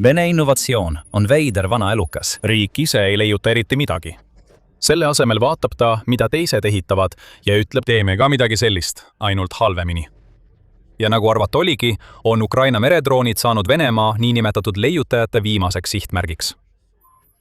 Vene innovatsioon on veider vana elukas. Riik ise ei leiuta eriti midagi. Selle asemel vaatab ta, mida teised ehitavad ja ütleb, teeme ka midagi sellist, ainult halvemini. Ja nagu arvata oligi, on Ukraina meredroonid saanud Venemaa niinimetatud leiutajate viimaseks sihtmärgiks.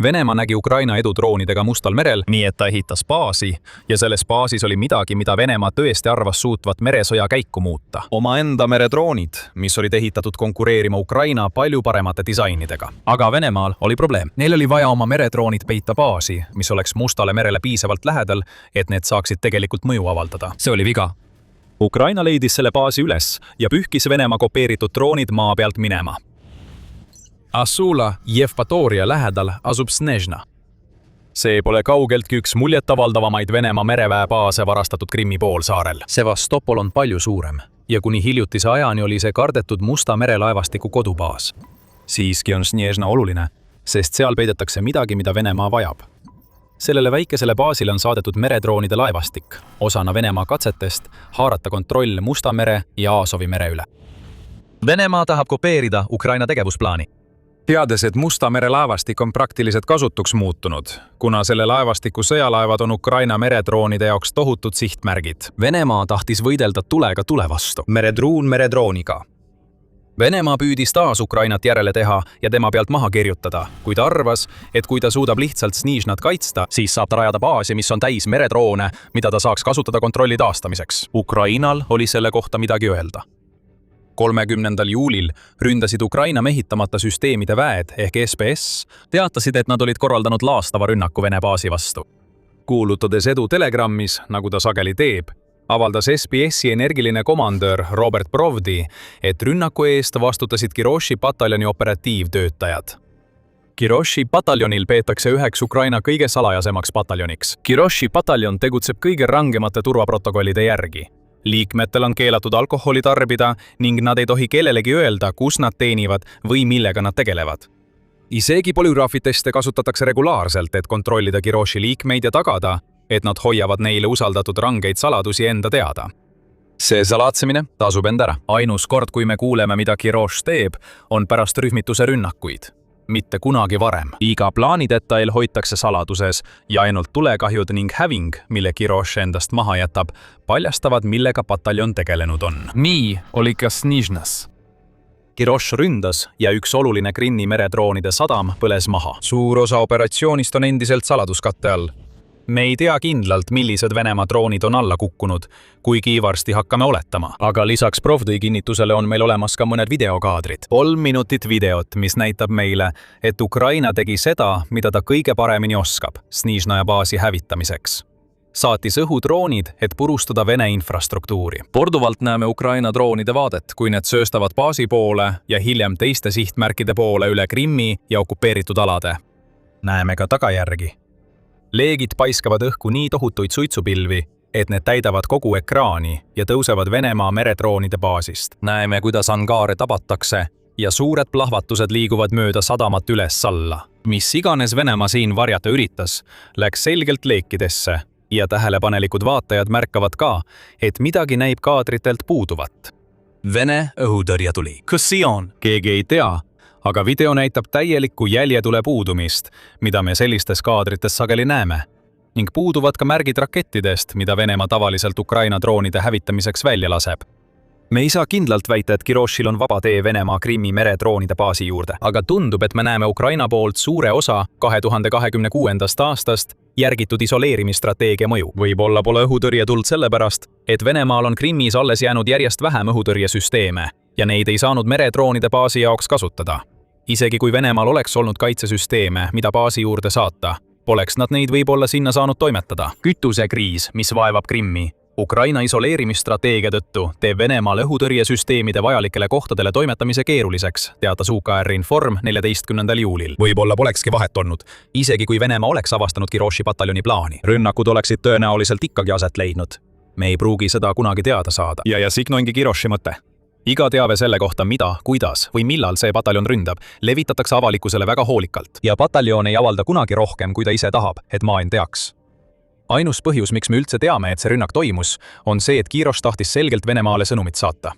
Venemaa nägi Ukraina edu droonidega Mustal merel, nii et ta ehitas baasi ja selles baasis oli midagi, mida Venemaa tõesti arvas suutvat meresõja käiku muuta. Omaenda meredroonid, mis olid ehitatud konkureerima Ukraina palju paremate disainidega. Aga Venemaal oli probleem. Neil oli vaja oma meredroonid peita baasi, mis oleks Mustale merele piisavalt lähedal, et need saaksid tegelikult mõju avaldada. See oli viga. Ukraina leidis selle baasi üles ja pühkis Venemaa kopeeritud droonid maa pealt minema. Asula Jevpatoria lähedal asub Snežna. See pole kaugeltki üks muljetavaldavamaid Venemaa mereväebaase varastatud Krimmi poolsaarel. Sevastopol on palju suurem ja kuni hiljutise ajani oli see kardetud Musta mere laevastiku kodubaas. Siiski on Snežna oluline, sest seal peidetakse midagi, mida Venemaa vajab. Sellele väikesele baasile on saadetud meredroonide laevastik, osana Venemaa katsetest haarata kontroll Musta mere ja Aasovi mere üle. Venemaa tahab kopeerida Ukraina tegevusplaani. Teades, et Musta mere laevastik on praktiliselt kasutuks muutunud, kuna selle laevastiku sõjalaevad on Ukraina meredroonide jaoks tohutud sihtmärgid. Venemaa tahtis võidelda tulega tule vastu. Meredruun meredrooniga. Venemaa püüdis taas Ukrainat järele teha ja tema pealt maha kirjutada, kuid arvas, et kui ta suudab lihtsalt Snižnat kaitsta, siis saab ta rajada baasi, mis on täis meredroone, mida ta saaks kasutada kontrolli taastamiseks. Ukrainal oli selle kohta midagi öelda. 30. juulil ründasid Ukraina mehitamata süsteemide väed ehk SPS, teatasid, et nad olid korraldanud laastava rünnaku Vene baasi vastu. Kuulutades edu Telegrammis, nagu ta sageli teeb, avaldas SPS-i energiline komandör Robert Provdi, et rünnaku eest vastutasid Kiroshi pataljoni operatiivtöötajad. Kiroshi pataljonil peetakse üheks Ukraina kõige salajasemaks pataljoniks. Kiroshi pataljon tegutseb kõige rangemate turvaprotokollide järgi. Liikmetel on keelatud alkoholi tarbida ning nad ei tohi kellelegi öelda, kus nad teenivad või millega nad tegelevad. Isegi polügraafiteste kasutatakse regulaarselt, et kontrollida Kiroshi liikmeid ja tagada, et nad hoiavad neile usaldatud rangeid saladusi enda teada. See salatsemine tasub end ära. Ainus kord, kui me kuuleme, mida Kirosh teeb, on pärast rühmituse rünnakuid. Mitte kunagi varem. Iga plaanidetail hoitakse saladuses ja ainult tulekahjud ning häving, mille Kirosh endast maha jätab, paljastavad, millega pataljon tegelenud on. Nii oli ka Snižnas. Kirosh ründas ja üks oluline Krimmi meredroonide sadam põles maha. Suur osa operatsioonist on endiselt saladuskatte all. Me ei tea kindlalt, millised Venemaa droonid on alla kukkunud, kuigi varsti hakkame oletama. Aga lisaks Provdi kinnitusele on meil olemas ka mõned videokaadrid. 3 minutit videot, mis näitab meile, et Ukraina tegi seda, mida ta kõige paremini oskab, Snižna baasi hävitamiseks. Saatis õhudroonid, et purustada Vene infrastruktuuri. Korduvalt näeme Ukraina droonide vaadet, kui need sööstavad baasi poole ja hiljem teiste sihtmärkide poole üle Krimmi ja okupeeritud alade. Näeme ka tagajärgi. Leegid paiskavad õhku nii tohutuid suitsupilvi, et need täidavad kogu ekraani ja tõusevad Venemaa meredroonide baasist. Näeme, kuidas angaare tabatakse ja suured plahvatused liiguvad mööda sadamat üles-alla. Mis iganes Venemaa siin varjata üritas, läks selgelt leekidesse ja tähelepanelikud vaatajad märkavad ka, et midagi näib kaadritelt puuduvat. Vene õhutõrje tuli. Kus see on? Keegi ei tea. Aga video näitab täielikku jäljetule puudumist, mida me sellistes kaadrites sageli näeme, ning puuduvad ka märgid rakettidest, mida Venemaa tavaliselt Ukraina droonide hävitamiseks välja laseb. Me ei saa kindlalt väita, et Kiroshil on vaba tee Venemaa Krimmi meredroonide baasi juurde, aga tundub, et me näeme Ukraina poolt suure osa 2026. aastast järgitud isoleerimisstrateegia mõju. Võib-olla pole õhutõrje tuld sellepärast, et Venemaal on Krimmis alles jäänud järjest vähem õhutõrjesüsteeme ja neid ei saanud meredroonide baasi jaoks kasutada. Isegi kui Venemaal oleks olnud kaitsesüsteeme, mida baasi juurde saata, poleks nad neid võib-olla sinna saanud toimetada. Kütusekriis, mis vaevab Krimmi, Ukraina isoleerimisstrateegia tõttu teeb Venemaal õhutõrjesüsteemide vajalikele kohtadele toimetamise keeruliseks, teatas UKR Inform 14. juulil. Võib-olla polekski vahet olnud, isegi kui Venemaa oleks avastanud Kiroshi pataljoni plaani. Rünnakud oleksid tõenäoliselt ikkagi aset leidnud. Me ei pruugi seda kunagi teada saada. Ja siin ongi Kiroshi mõte. Iga teave selle kohta, mida, kuidas või millal see pataljon ründab, levitatakse avalikkusele väga hoolikalt. Ja pataljon ei avalda kunagi rohkem, kui ta ise tahab, et maailm teaks. Ainus põhjus, miks me üldse teame, et see rünnak toimus, on see, et Kirosh tahtis selgelt Venemaale sõnumit saata.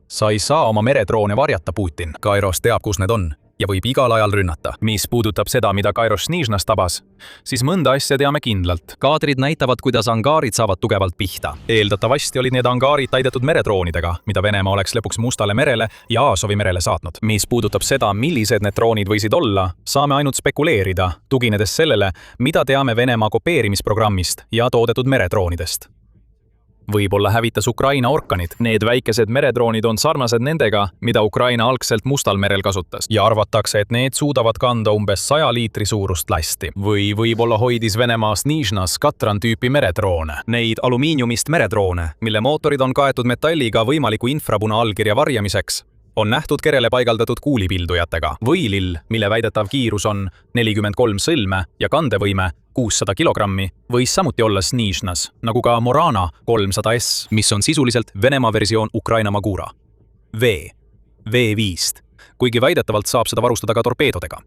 Sa ei saa oma meredroone varjata, Putin. Kairos teab, kus need on. ja võib igal ajal rünnata. Mis puudutab seda, mida Kairos Snižnas tabas, siis mõnda asja teame kindlalt. Kaadrid näitavad, kuidas angaarid saavad tugevalt pihta. Eeldatavasti olid need angaarid täidetud meredroonidega, mida Venemaa oleks lõpuks Mustale merele ja Aasovi merele saatnud. Mis puudutab seda, millised need droonid võisid olla, saame ainult spekuleerida, tuginedes sellele, mida teame Venemaa kopeerimisprogrammist ja toodetud meredroonidest. Võib-olla hävitas Ukraina Orkanid. Need väikesed meredroonid on sarnased nendega, mida Ukraina algselt Mustal merel kasutas ja arvatakse, et need suudavad kanda umbes 100 liitri suurust lasti. Või võib-olla hoidis Venemaa Snižnas Katran tüüpi meredroone. Neid alumiiniumist meredroone, mille mootorid on kaetud metalliga võimaliku infrapuna allkirja varjamiseks, on nähtud kerele paigaldatud kuulipildujatega. Võilill, mille väidetav kiirus on 43 sõlme ja kandevõime 600 kilogrammi, võis samuti olla Snižnas, nagu ka Morana 300S, mis on sisuliselt Venemaa versioon Ukraina Magura. V5, kuigi väidetavalt saab seda varustada ka torpeedodega.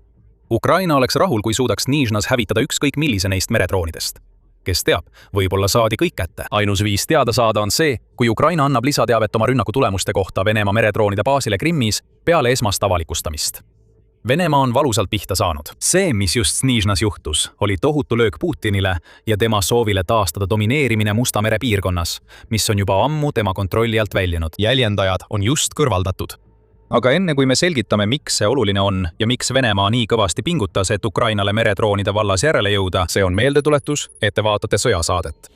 Ukraina oleks rahul, kui suudaks Snižnas hävitada ükskõik millise neist meredroonidest. Kes teab, võib-olla saadi kõik kätte. Ainus viis teada saada on see, kui Ukraina annab lisateavet oma rünnaku tulemuste kohta Venemaa meredroonide baasile Krimmis peale esmast avalikustamist. Venemaa on valusalt pihta saanud. See, mis just Snižnas juhtus, oli tohutu löök Putinile ja tema soovile taastada domineerimine Musta mere piirkonnas, mis on juba ammu tema kontrolli alt väljunud. Jäljendajad on just kõrvaldatud. Aga enne kui me selgitame, miks see oluline on ja miks Venemaa nii kõvasti pingutas, et Ukrainale meredroonide vallas järele jõuda, see on meeldetuletus, et te vaatate sõjasaadet.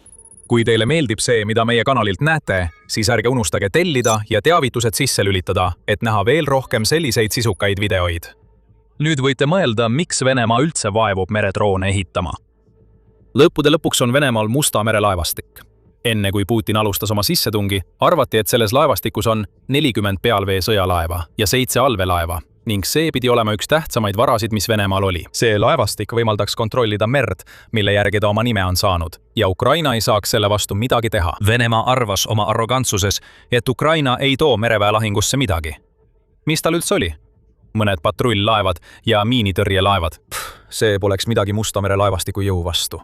Kui teile meeldib see, mida meie kanalilt näete, siis ärge unustage tellida ja teavitused sisse lülitada, et näha veel rohkem selliseid sisukaid videoid. Nüüd võite mõelda, miks Venemaa üldse vaevub meredroone ehitama. Lõppude lõpuks on Venemaal Musta mere laevastik. Enne kui Putin alustas oma sissetungi, arvati, et selles laevastikus on 40 pealvee sõjalaeva ja 7 allveelaeva ning see pidi olema üks tähtsamaid varasid, mis Venemaal oli. See laevastik võimaldaks kontrollida merd, mille järgi ta oma nime on saanud, ja Ukraina ei saaks selle vastu midagi teha. Venemaa arvas oma arrogantsuses, et Ukraina ei too mereväelahingusse midagi. Mis tal üldse oli? Mõned patrull-laevad ja miinitõrjelaevad. See poleks midagi Musta mere laevastiku jõu vastu.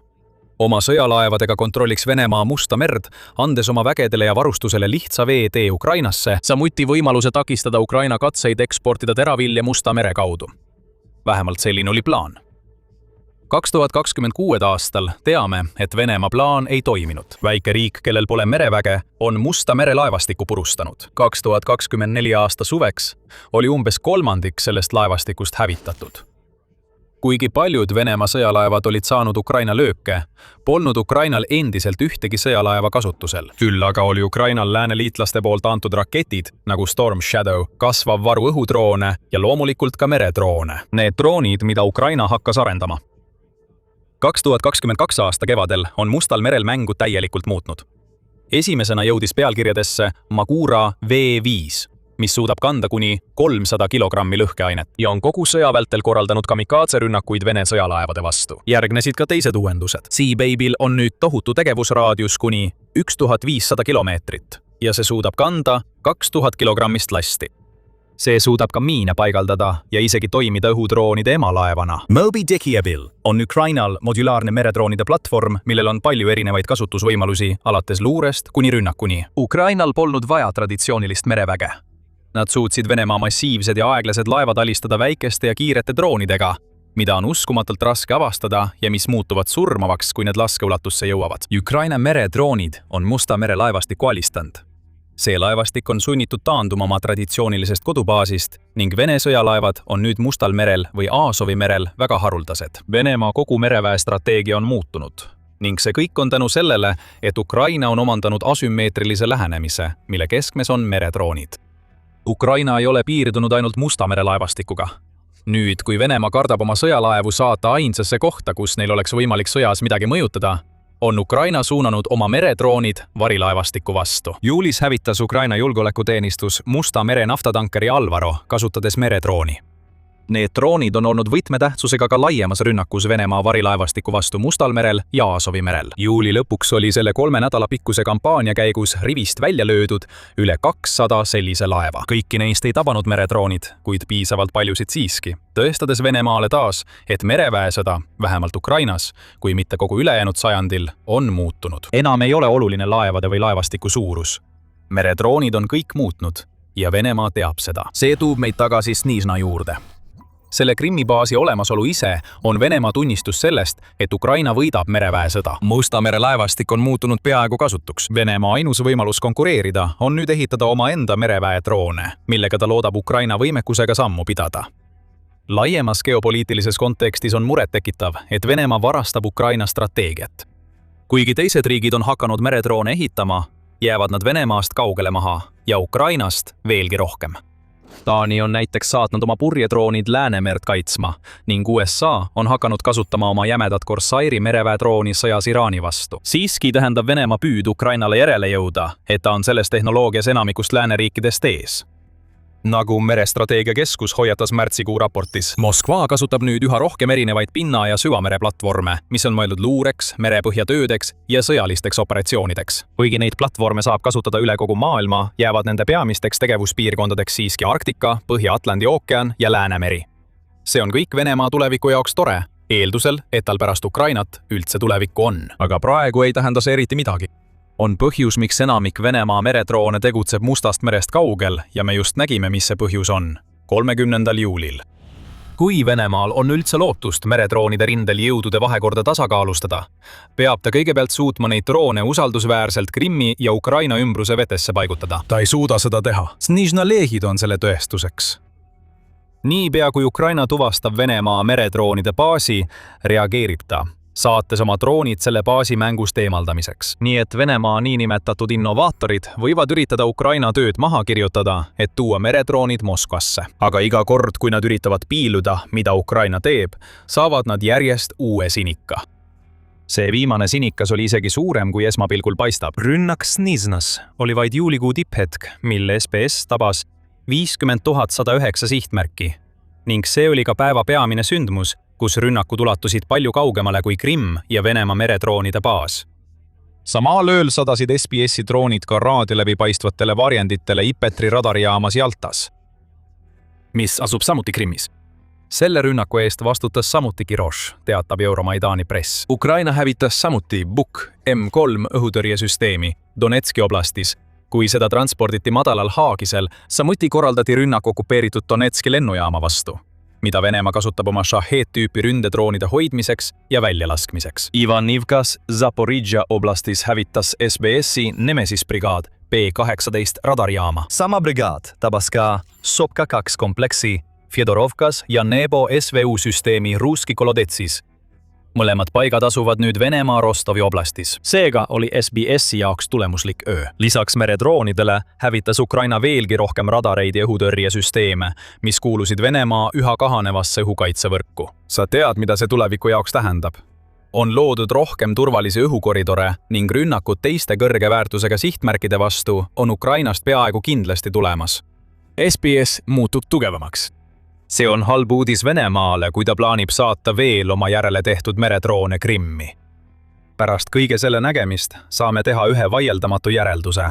Oma sõjalaevadega kontrolliks Venemaa Musta merd, andes oma vägedele ja varustusele lihtsa veetee Ukrainasse, samuti võimaluse takistada Ukraina katseid eksportida teravilja Musta mere kaudu. Vähemalt selline oli plaan. 2026 aastal teame, et Venemaa plaan ei toiminud. Väike riik, kellel pole mereväge, on Musta mere laevastikku purustanud. 2024 aasta suveks oli umbes kolmandik sellest laevastikust hävitatud. Kuigi paljud Venemaa sõjalaevad olid saanud Ukraina lööke, polnud Ukrainal endiselt ühtegi sõjalaeva kasutusel. Küll aga oli Ukrainal lääneliitlaste poolt antud raketid, nagu Storm Shadow, kasvav varu õhudroone ja loomulikult ka meredroone. Need droonid, mida Ukraina hakkas arendama. 2022 aasta kevadel on Mustal merel mängu täielikult muutnud. Esimesena jõudis pealkirjadesse Magura V5, mis suudab kanda kuni 300 kilogrammi lõhkeainet ja on kogu sõja vältel korraldanud kamikaatserünnakuid Vene sõjalaevade vastu. Järgnesid ka teised uuendused. Sea-Babyl on nüüd tohutu tegevusraadius kuni 1500 kilomeetrit ja see suudab kanda 2000 kilogrammist lasti. See suudab ka miine paigaldada ja isegi toimida õhudroonide emalaevana. Moby Dick-Yabil on Ukrainal modulaarne meredroonide platvorm, millel on palju erinevaid kasutusvõimalusi, alates luurest kuni rünnakuni. Ukrainal polnud vaja traditsioonilist mereväge. Nad suutsid Venemaa massiivsed ja aeglased laevad alistada väikeste ja kiirete droonidega, mida on uskumatult raske avastada ja mis muutuvad surmavaks, kui need laskeulatusse jõuavad. Ukraina meredroonid on Musta mere laevastiku alistand. See laevastik on sunnitud taanduma oma traditsioonilisest kodubaasist ning Vene sõjalaevad on nüüd Mustal merel või Aasovi merel väga haruldased. Venemaa kogu mereväe strateegia on muutunud ning see kõik on tänu sellele, et Ukraina on omandanud asümmeetrilise lähenemise, mille keskmes on meredroonid. Ukraina ei ole piirdunud ainult Musta mere laevastikuga. Nüüd, kui Venemaa kardab oma sõjalaevu saata ainsasse kohta, kus neil oleks võimalik sõjas midagi mõjutada, on Ukraina suunanud oma meredroonid varilaevastiku vastu. Juulis hävitas Ukraina julgeolekuteenistus Musta mere naftatankeri Alvaro, kasutades meredrooni. Need droonid on olnud võtmetähtsusega ka laiemas rünnakus Venemaa varilaevastiku vastu Mustal merel ja Aasovi merel. Juuli lõpuks oli selle 3 nädala pikkuse kampaania käigus rivist välja löödud üle 200 sellise laeva. Kõiki neist ei tabanud meredroonid, kuid piisavalt paljusid siiski, tõestades Venemaale taas, et mereväesõda, vähemalt Ukrainas, kui mitte kogu ülejäänud sajandil, on muutunud. Enam ei ole oluline laevade või laevastiku suurus. Meredroonid on kõik muutnud ja Venemaa teab seda. See tuub meid tagasi Snižna juurde. Selle Krimmi baasi olemasolu ise on Venemaa tunnistus sellest, et Ukraina võidab mereväesõda. Musta mere laevastik on muutunud peaaegu kasutuks. Venemaa ainus võimalus konkureerida on nüüd ehitada omaenda mereväedroone, millega ta loodab Ukraina võimekusega sammu pidada. Laiemas geopoliitilises kontekstis on murettekitav, et Venemaa varastab Ukraina strateegiat. Kuigi teised riigid on hakanud meredroone ehitama, jäävad nad Venemaast kaugele maha ja Ukrainast veelgi rohkem. Taani on näiteks saatnud oma purjedroonid Läänemerd kaitsma ning USA on hakanud kasutama oma jämedat Corsairi mereväedrooni sõjas Iraani vastu. Siiski tähendab Venemaa püüd Ukrainale järele jõuda, et ta on selles tehnoloogias enamikust lääneriikidest ees. Nagu Merestrateegia Keskus hoiatas märtsikuu raportis, Moskva kasutab nüüd üha rohkem erinevaid pinna- ja süvamere-platvorme, mis on mõeldud luureks, merepõhjatöödeks ja sõjalisteks operatsioonideks. Kuigi neid platvorme saab kasutada üle kogu maailma, jäävad nende peamisteks tegevuspiirkondadeks siiski Arktika, Põhja-Atlandi ookean ja Läänemeri. See on kõik Venemaa tuleviku jaoks tore, eeldusel, et tal pärast Ukrainat üldse tulevikku on. Aga praegu ei tähenda see eriti midagi. On põhjus, miks enamik Venemaa meredroone tegutseb Mustast merest kaugel ja me just nägime, mis see põhjus on. 30. juulil. Kui Venemaal on üldse lootust meredroonide rindel jõudude vahekorda tasakaalustada, peab ta kõigepealt suutma neid droone usaldusväärselt Krimmi ja Ukraina ümbruse vetesse paigutada. Ta ei suuda seda teha. Snižna Lehid on selle tõestuseks. Niipea kui Ukraina tuvastab Venemaa meredroonide baasi, reageerib ta, saates oma droonid selle baasi mängust eemaldamiseks. Nii et Venemaa niinimetatud innovaatorid võivad üritada Ukraina tööd maha kirjutada, et tuua meredroonid Moskvasse. Aga iga kord, kui nad üritavad piiluda, mida Ukraina teeb, saavad nad järjest uue sinika. See viimane sinikas oli isegi suurem, kui esmapilgul paistab. Rünnak Sniznas oli vaid juulikuu tipphetk, mille SBS tabas 50 109 sihtmärki. Ning see oli ka päeva peamine sündmus, kus rünnakud ulatusid palju kaugemale kui Krimm ja Venemaa meredroonide baas. Samal ööl sadasid SBS-i droonid ka raadio läbi paistvatele varjenditele Ipetri radarijaamas Jaltas, mis asub samuti Krimmis. Selle rünnaku eest vastutas samuti Kiroš, teatab Euromaidani press. Ukraina hävitas samuti Buk M3 õhutõrjesüsteemi Donetski oblastis, kui seda transporditi madalal haagisel, samuti korraldati rünnak okupeeritud Donetski lennujaama vastu, mida Venemaa kasutab oma Shahed-tüüpi ründedroonide hoidmiseks ja väljalaskmiseks. Ivanivkas Zaporizhia oblastis hävitas SBS-i Nemesis brigaad B-18 radarjaama. Sama brigaad tabas ka Sopka 2 kompleksi Fjedorovkas ja Nebo SVU-süsteemi Ruski Kolodetsis. Mõlemad paigad asuvad nüüd Venemaa Rostovi oblastis. Seega oli SBS-i jaoks tulemuslik öö. Lisaks meredroonidele hävitas Ukraina veelgi rohkem radareid ja õhutõrjesüsteeme, mis kuulusid Venemaa üha kahanevasse õhukaitsevõrku. Sa tead, mida see tuleviku jaoks tähendab? On loodud rohkem turvalisi õhukoridore ning rünnakud teiste kõrge väärtusega sihtmärkide vastu on Ukrainast peaaegu kindlasti tulemas. SBS muutub tugevamaks. See on halb uudis Venemaale, kui ta plaanib saata veel oma järele tehtud meredroone Krimmi. Pärast kõige selle nägemist saame teha ühe vaieldamatu järelduse.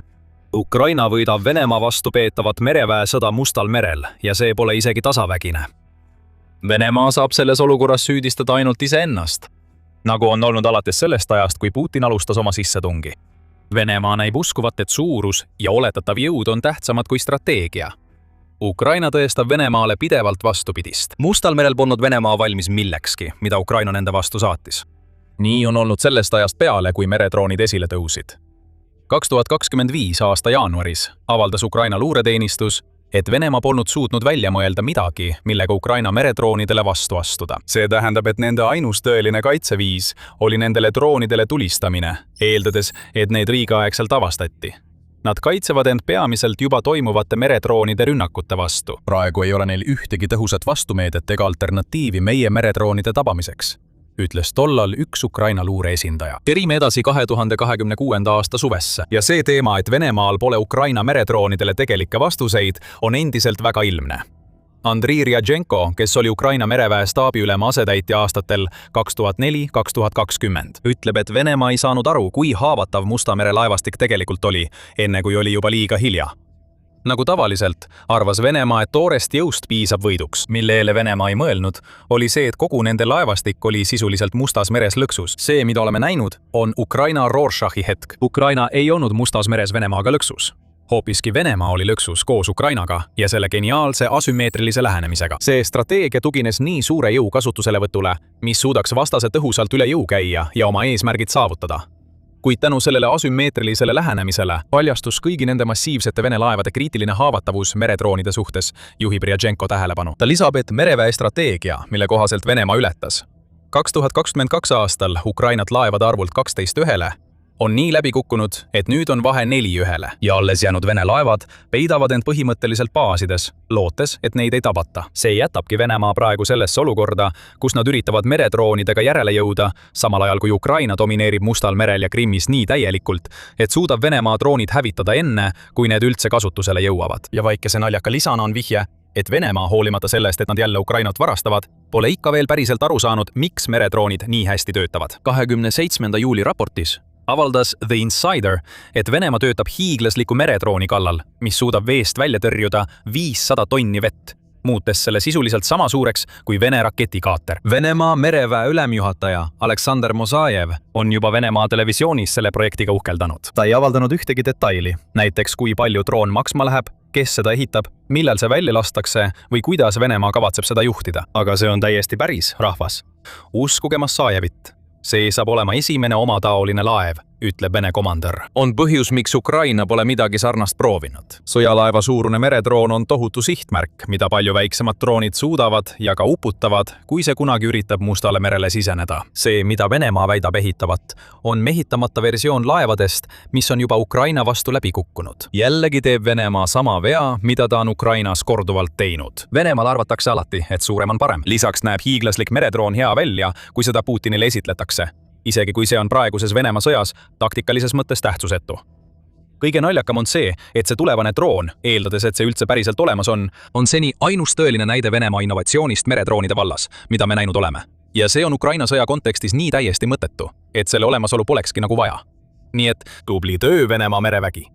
Ukraina võidab Venemaa vastu peetavat mereväesõda Mustal merel ja see pole isegi tasavägine. Venemaa saab selles olukorras süüdistada ainult iseennast, nagu on olnud alates sellest ajast, kui Putin alustas oma sissetungi. Venemaa näib uskuvat, et suurus ja oletatav jõud on tähtsamad kui strateegia. Ukraina tõestab Venemaale pidevalt vastupidist. Mustal merel polnud Venemaa valmis millekski, mida Ukraina nende vastu saatis. Nii on olnud sellest ajast peale, kui meredroonid esile tõusid. 2025 aasta jaanuaris avaldas Ukraina luureteenistus, et Venemaa polnud suutnud välja mõelda midagi, millega Ukraina meredroonidele vastu astuda. See tähendab, et nende ainus tõeline kaitseviis oli nendele droonidele tulistamine, eeldades, et neid riigaaegselt avastati. Nad kaitsevad end peamiselt juba toimuvate meredroonide rünnakute vastu. Praegu ei ole neil ühtegi tõhusat vastumeedet ega alternatiivi meie meredroonide tabamiseks, ütles tollal üks Ukraina luure esindaja. Kerime edasi 2026. aasta suvesse ja see teema, et Venemaal pole Ukraina meredroonidele tegelikke vastuseid, on endiselt väga ilmne. Andrii Ryadženko, kes oli Ukraina mereväe staabiülema asetäitja aastatel 2004-2020, ütleb, et Venemaa ei saanud aru, kui haavatav Musta mere laevastik tegelikult oli, enne kui oli juba liiga hilja. Nagu tavaliselt, arvas Venemaa, et toorest jõust piisab võiduks. Mille Venemaa ei mõelnud, oli see, et kogu nende laevastik oli sisuliselt Mustas meres lõksus. See, mida oleme näinud, on Ukraina Rorschachi hetk. Ukraina ei olnud Mustas meres Venemaaga lõksus. hoopiski Venemaa oli lõksus koos Ukrainaga ja selle geniaalse asümmeetrilise lähenemisega. See strateegia tugines nii suure jõu kasutuselevõtule, mis suudaks vastase tõhusalt üle jõu käia ja oma eesmärgid saavutada. Kuid tänu sellele asümmeetrilisele lähenemisele paljastus kõigi nende massiivsete Vene laevade kriitiline haavatavus meredroonide suhtes, juhib Ryadženko tähelepanu. Ta lisab, et mereväe strateegia, mille kohaselt Venemaa ületas 2022 aastal Ukrainat laevade arvult 12-1, on nii läbi kukkunud, et nüüd on vahe 4-1 ja alles jäänud Vene laevad peidavad end põhimõtteliselt baasides, lootes, et neid ei tabata. See jätabki Venemaa praegu sellesse olukorda, kus nad üritavad meredroonidega järele jõuda, samal ajal kui Ukraina domineerib Mustal merel ja Krimmis nii täielikult, et suudab Venemaa droonid hävitada enne, kui need üldse kasutusele jõuavad. Ja väikese naljaka lisana on vihje, et Venemaa, hoolimata sellest, et nad jälle Ukrainat varastavad, pole ikka veel päriselt aru saanud, miks meredroonid nii hästi töötavad. 27. juuli raportis avaldas The Insider, et Venemaa töötab hiiglasliku meredrooni kallal, mis suudab veest välja tõrjuda 500 tonni vett, muutes selle sisuliselt sama suureks kui Vene raketikaater. Venemaa mereväe ülemjuhataja Aleksandr Mosajev on juba Venemaa televisioonis selle projektiga uhkeldanud. Ta ei avaldanud ühtegi detaili, näiteks kui palju droon maksma läheb, kes seda ehitab, millal see välja lastakse või kuidas Venemaa kavatseb seda juhtida. Aga see on täiesti päris, rahvas. Uskuge Mosajevit. See saab olema esimene omataoline laev, ütleb Vene komandör. On põhjus, miks Ukraina pole midagi sarnast proovinud. Sõjalaeva suurune meredroon on tohutu sihtmärk, mida palju väiksemad droonid suudavad ja ka uputavad, kui see kunagi üritab Mustale merele siseneda. See, mida Venemaa väidab ehitavat, on mehitamata versioon laevadest, mis on juba Ukraina vastu läbi kukkunud. Jällegi teeb Venemaa sama vea, mida ta on Ukrainas korduvalt teinud. Venemaal arvatakse alati, et suurem on parem. Lisaks näeb hiiglaslik meredroon hea välja, kui seda Putinile esitletakse. Isegi kui see on praeguses Venemaa sõjas taktikalises mõttes tähtsusetu. Kõige naljakam on see, et see tulevane droon, eeldades, et see üldse päriselt olemas on seni ainus tõeline näide Venemaa innovatsioonist meredroonide vallas, mida me näinud oleme. Ja see on Ukraina sõja kontekstis nii täiesti mõttetu, et selle olemasolu polekski nagu vaja. Nii et tubli töö Venemaa merevägi.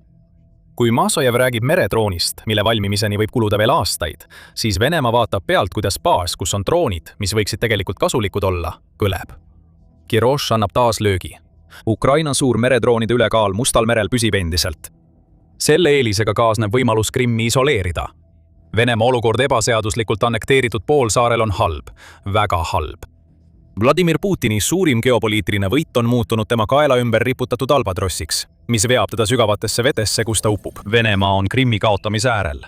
Kui Masojev räägib meredroonist, mille valmimiseni võib kuluda veel aastaid, siis Venemaa vaatab pealt, kuidas baas, kus on droonid, mis võiksid tegelikult kasulikud olla, kõleb. Kiroš annab taas löögi. Ukraina suur meredroonide ülekaal Mustal merel püsib endiselt. Selle eelisega kaasneb võimalus Krimmi isoleerida. Venemaa olukord ebaseaduslikult annekteeritud poolsaarel on halb, väga halb. Vladimir Putini suurim geopoliitiline võit on muutunud tema kaela ümber riputatud albatrossiks, mis veab teda sügavatesse vetesse, kus ta upub. Venemaa on Krimmi kaotamise äärel.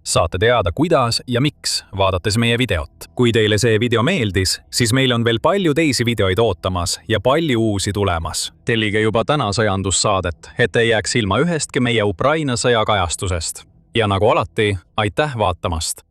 Saate teada, kuidas ja miks, vaadates meie videot. Kui teile see video meeldis, siis meil on veel palju teisi videoid ootamas ja palju uusi tulemas. Tellige juba täna sõjandussaadet, et ei jääks ilma ühestki meie Ukraina sõja kajastusest. Ja nagu alati, aitäh vaatamast!